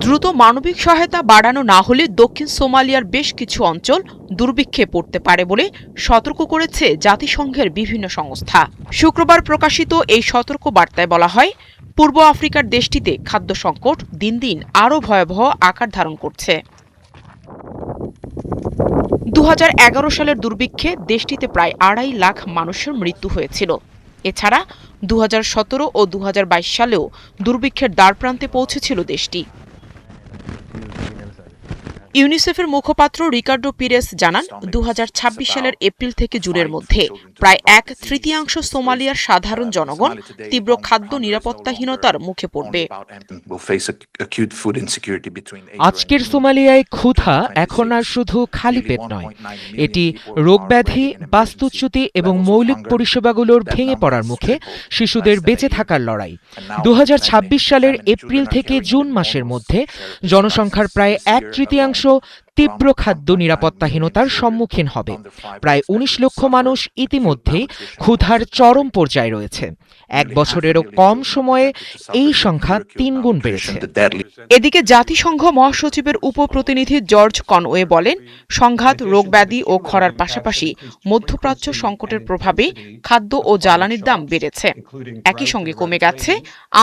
দ্রুত মানবিক সহায়তা বাড়ানো না হলে দক্ষিণ সোমালিয়ার বেশ কিছু অঞ্চল দুর্ভিক্ষে পড়তে পারে বলে সতর্ক করেছে জাতিসংঘের বিভিন্ন সংস্থা। শুক্রবার প্রকাশিত এই সতর্ক বার্তায় বলা হয়, পূর্ব আফ্রিকার দেশটিতে খাদ্য সংকট দিন দিন আরও ভয়াবহ আকার ধারণ করছে। 2011 সালের দুর্ভিক্ষে দেশটিতে প্রায় 2.5 লাখ মানুষের মৃত্যু হয়েছিল। এছাড়া 2017 ও 2022 সালেও দুর্ভিক্ষের দ্বারপ্রান্তে পৌঁছেছিল দেশটি। ইউনিসেফের মুখপাত্র রিকার্ডো পিরেস জানান, 2026 সালের এপ্রিল থেকে জুনের মধ্যে প্রায় 1/3 সোমালিয়ার সাধারণ জনগণ তীব্র খাদ্য নিরাপত্তাহীনতার মুখে পড়বে। আজকের সোমালিয়ায় ক্ষুধা এখন আর শুধু খালি পেট নয়, এটি রোগব্যাধি, বাস্তুচ্যুতি এবং মৌলিক পরিষেবাগুলোর ভেঙে পড়ার মুখে শিশুদের বেঁচে থাকার লড়াই। 2026 সালের এপ্রিল থেকে জুন মাসের মধ্যে জনসংখ্যার প্রায় 1/3 তীব্র খাদ্য নিরাপত্তাহীনতার সম্মুখীন হবে। প্রায় 19 লক্ষ মানুষ ইতিমধ্যেই ক্ষুধার চরম পর্যায়ে রয়েছে। 1 বছরেরও কম সময়ে এই সংখ্যা 3 গুণ বেড়েছে। এদিকে জাতিসংঘ মহাসচিবের উপপ্রতিনিধি জর্জ কনওয়ে বলেন, সংঘাত, রোগব্যাধি ও খরার পাশাপাশি মধ্যপ্রাচ্য সংকটের প্রভাবে খাদ্য ও জ্বালানির দাম বেড়েছে। একই সঙ্গে কমে গেছে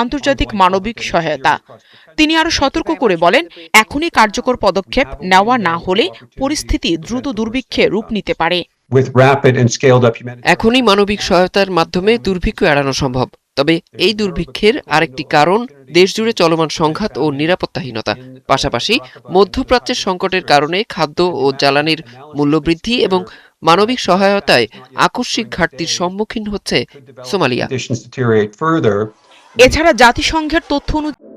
আন্তর্জাতিক মানবিক সহায়তা। তিনি আরও সতর্ক করে বলেন, এখনই কার্যকর পদক্ষেপ নেওয়া না হলে পরিস্থিতি দ্রুত দুর্ভিক্ষে রূপ নিতে পারে। এখনই মানবিক সহায়তার মাধ্যমে দুর্ভিক্ষ এড়ানো সম্ভব, তবে এই দুর্ভিক্ষের আরেকটি কারণ দেশজুড়ে চলমান সংঘাত ও নিরাপত্তাহীনতা। পাশাপাশি মধ্যপ্রাচ্যের সংকটের কারণে খাদ্য ও জ্বালানির মূল্যবৃদ্ধি এবং মানবিক সহায়তায় আকস্মিক ঘাটতির সম্মুখীন হচ্ছে সোমালিয়া। এছাড়া জাতিসংঘের তথ্য অনুযায়ী